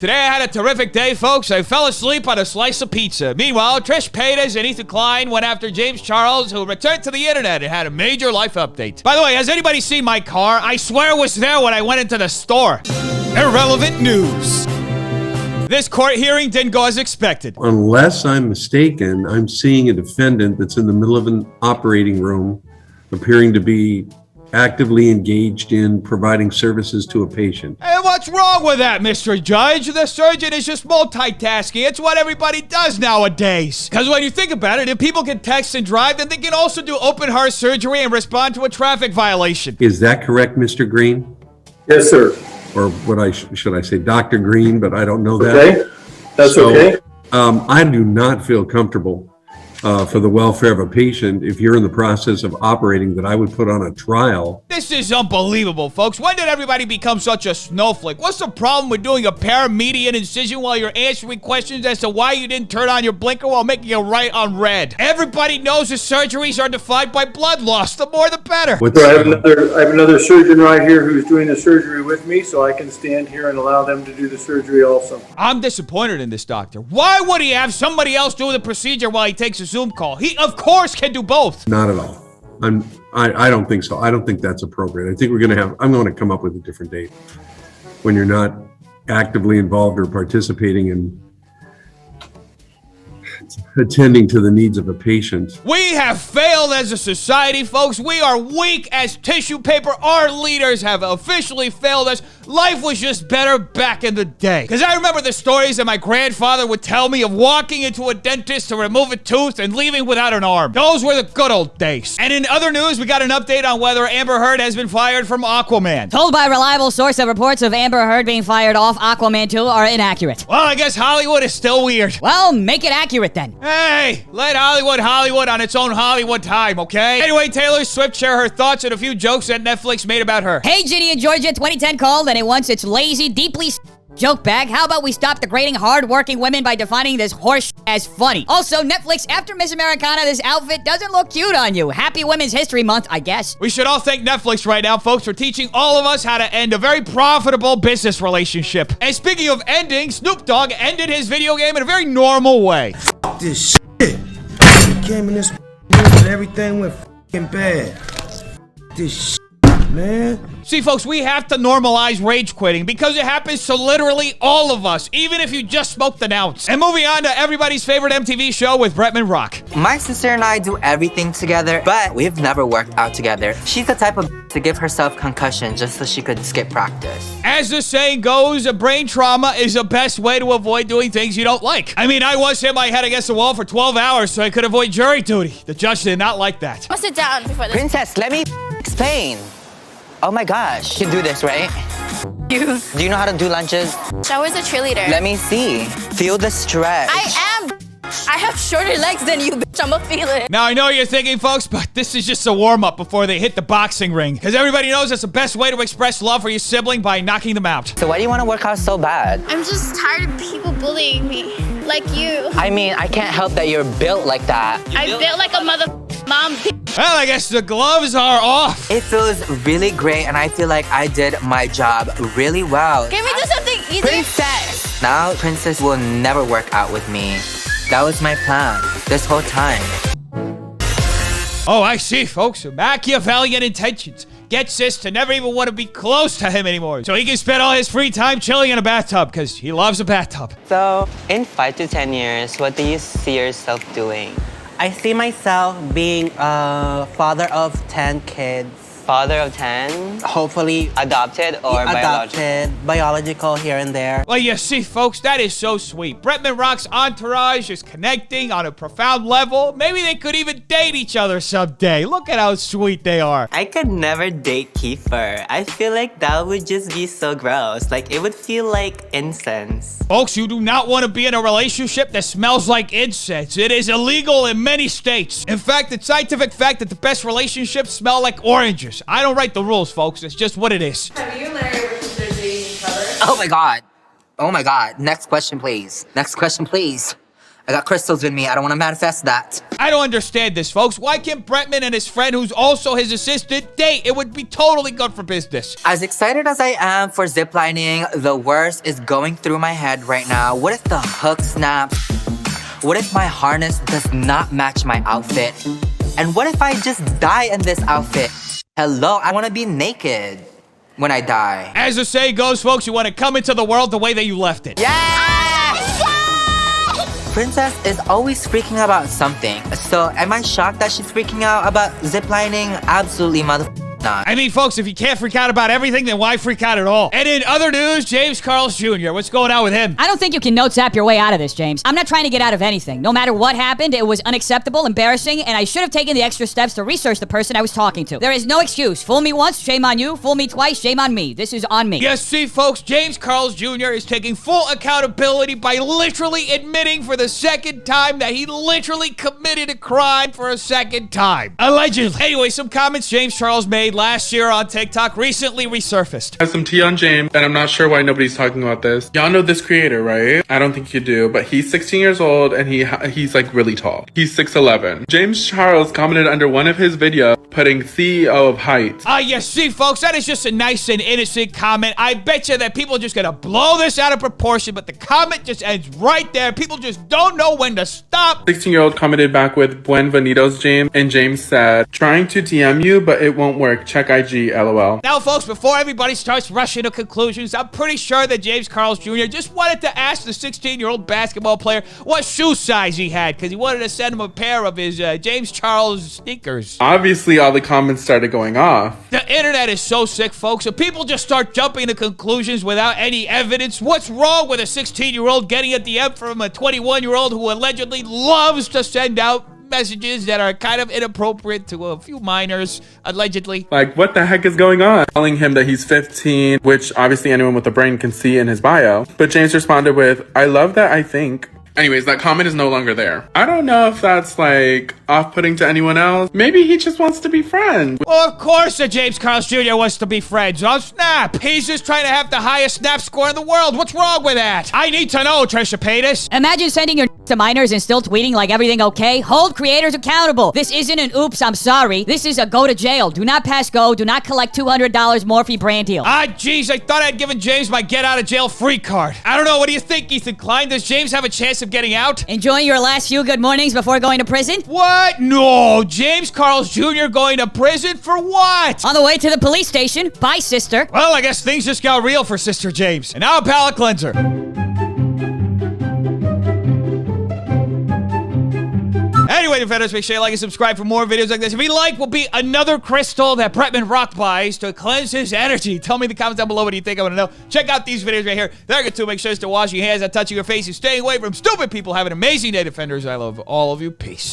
Today I had a terrific day, folks. I fell asleep on a slice of pizza. Meanwhile, Trisha Paytas and Ethan Klein went after James Charles, who returned to the internet and had a major life update. By the way, has anybody seen my car? I swear it was there when I went into the store. Irrelevant news. This court hearing didn't go as expected. Unless I'm mistaken, I'm seeing a defendant that's in the middle of an operating room, appearing to be actively engaged in providing services to a patient. And what's wrong with that, Mr. Judge? The surgeon is just multitasking. It's what everybody does nowadays. Because when you think about it, if people can text and drive, then they can also do open heart surgery and respond to a traffic violation. Is that correct, Mr. Green? Yes, sir. Or what should I say, Dr. Green, but I don't know that. Okay, that's okay. I do not feel comfortable for the welfare of a patient if you're in the process of operating that I would put on a trial. This is unbelievable, folks. When did everybody become such a snowflake? What's the problem with doing a paramedian incision while you're answering questions as to why you didn't turn on your blinker while making a right on red? Everybody knows the surgeries are defined by blood loss. The more, the better. So I have another surgeon right here who's doing the surgery with me, so I can stand here and allow them to do the surgery also. I'm disappointed in this doctor. Why would he have somebody else do the procedure while he takes a Zoom call? He, of course, can do both. Not at all. I don't think so. I don't think that's appropriate. I think I'm going to come up with a different date when you're not actively involved or participating in attending to the needs of a patient. We have failed as a society, folks. We are weak as tissue paper. Our leaders have officially failed us. Life was just better back in the day. Because I remember the stories that my grandfather would tell me of walking into a dentist to remove a tooth and leaving without an arm. Those were the good old days. And in other news, we got an update on whether Amber Heard has been fired from Aquaman. Told by a reliable source that reports of Amber Heard being fired off Aquaman 2 are inaccurate. Well, I guess Hollywood is still weird. Well, make it accurate then. Hey, let Hollywood on its own Hollywood time, okay? Anyway, Taylor Swift shared her thoughts and a few jokes that Netflix made about her. Hey, Ginny and Georgia, 2010 called and it wants its lazy, deeply joke bag. How about we stop degrading hard-working women by defining this horse as funny? Also, Netflix, after Miss Americana, this outfit doesn't look cute on you. Happy Women's History Month, I guess. We should all thank Netflix right now, folks, for teaching all of us how to end a very profitable business relationship. And speaking of ending, Snoop Dogg ended his video game in a very normal way. This shit. Came in this and everything went f***ing bad. This shit, man. See, folks, we have to normalize rage quitting because it happens to literally all of us, even if you just smoked an ounce. And moving on to everybody's favorite MTV show with Bretman Rock. My sister and I do everything together, but we've never worked out together. She's the type of to give herself concussion just so she could skip practice. As the saying goes, a brain trauma is the best way to avoid doing things you don't like. I mean, I once hit my head against the wall for 12 hours so I could avoid jury duty. The judge did not like that. I'll sit down before this. Princess, let me explain. Oh my gosh, you can do this, right? You. Do you know how to do lunges? I was a cheerleader. Let me see. Feel the stretch. I have shorter legs than you, bitch. I'ma feel it. Now, I know you're thinking, folks, but this is just a warm-up before they hit the boxing ring. Because everybody knows that's the best way to express love for your sibling by knocking them out. So why do you want to work out so bad? I'm just tired of people bullying me. Like you. I mean, I can't help that you're built like that. I built like a mother mom, bitch. Well, I guess the gloves are off. It feels really great, and I feel like I did my job really well. Can we do something easier? Princess! Now, Princess will never work out with me. That was my plan this whole time. Oh, I see, folks. Machiavellian intentions. Get sis to never even want to be close to him anymore. So he can spend all his free time chilling in a bathtub because he loves a bathtub. So, in 5 to 10 years, what do you see yourself doing? I see myself being a father of 10 kids. Father of 10? Hopefully Adopted or biological? Biological here and there. Well, you see, folks, that is so sweet. Bretman Rock's entourage is connecting on a profound level. Maybe they could even date each other someday. Look at how sweet they are. I could never date Kiefer. I feel like that would just be so gross. Like, it would feel like incense. Folks, you do not want to be in a relationship that smells like incense. It is illegal in many states. In fact, it's scientific fact that the best relationships smell like oranges. I don't write the rules, folks. It's just what it is. Have you and Larry ever considered dating each other? Oh my god. Oh my god. Next question, please. Next question, please. I got crystals with me. I don't want to manifest that. I don't understand this, folks. Why can't Bretman and his friend, who's also his assistant, date? It would be totally good for business. As excited as I am for ziplining, the worst is going through my head right now. What if the hook snaps? What if my harness does not match my outfit? And what if I just die in this outfit? Hello, I want to be naked when I die. As the saying goes, folks, you want to come into the world the way that you left it. Princess is always freaking out about something. So am I shocked that she's freaking out about ziplining? Absolutely not. I mean, folks, if you can't freak out about everything, then why freak out at all? And in other news, James Charles Jr., what's going on with him? I don't think you can note zap your way out of this, James. I'm not trying to get out of anything. No matter what happened, it was unacceptable, embarrassing, and I should have taken the extra steps to research the person I was talking to. There is no excuse. Fool me once, shame on you. Fool me twice, shame on me. This is on me. Yes, see, folks, James Charles Jr. is taking full accountability by literally admitting for the second time that he literally committed a crime for a second time. Allegedly. Anyway, some comments James Charles made last year on TikTok recently resurfaced. I have some tea on James, and I'm not sure why nobody's talking about this. Y'all know this creator, right? I don't think you do, but he's 16 years old, and he's like really tall. He's 6'11". James Charles commented under one of his videos, putting CEO of height. Yes, see, folks, that is just a nice and innocent comment. I bet you that people are just gonna blow this out of proportion, but the comment just ends right there. People just don't know when to stop. 16-year-old commented back with Buenvenidos, James, and James said, trying to DM you, but it won't work. Check IG, LOL. Now, folks, before everybody starts rushing to conclusions, I'm pretty sure that James Charles Jr. just wanted to ask the 16-year-old basketball player what shoe size he had, because he wanted to send him a pair of his James Charles sneakers. Obviously, all the comments started going off. The internet is so sick, folks, so people just start jumping to conclusions without any evidence. What's wrong with a 16-year-old getting a DM from a 21-year-old who allegedly loves to send out messages that are kind of inappropriate to a few minors, allegedly? Like, what the heck is going on? Telling him that he's 15, which obviously anyone with a brain can see in his bio. But James responded with, I love that, I think. Anyways, that comment is no longer there. I don't know if that's like off-putting to anyone else. Maybe he just wants to be friends. Well, of course that James Charles Jr. wants to be friends. On Snap, he's just trying to have the highest Snap score in the world. What's wrong with that? I need to know, Trisha Paytas. Imagine sending your to minors and still tweeting like everything okay. Hold creators accountable. This isn't an oops, I'm sorry. This is a go to jail. Do not pass go. Do not collect $200 more for your brand deal. Geez, I thought I'd given James my get out of jail free card. I don't know. What do you think, Ethan Klein? Does James have a chance of getting out? Enjoying your last few good mornings before going to prison? What? No. James Charles Jr. going to prison for what? On the way to the police station. Bye, sister. Well, I guess things just got real for Sister James. And now a palate cleanser. Anyway, defenders, make sure you like and subscribe for more videos like this. If you like, will be another crystal that Bretman Rock buys to cleanse his energy. Tell me in the comments down below what do you think. I want to know. Check out these videos right here. They're good too. Make sure to wash your hands, not touching your face, and staying away from stupid people. Have an amazing day, defenders. I love all of you. Peace.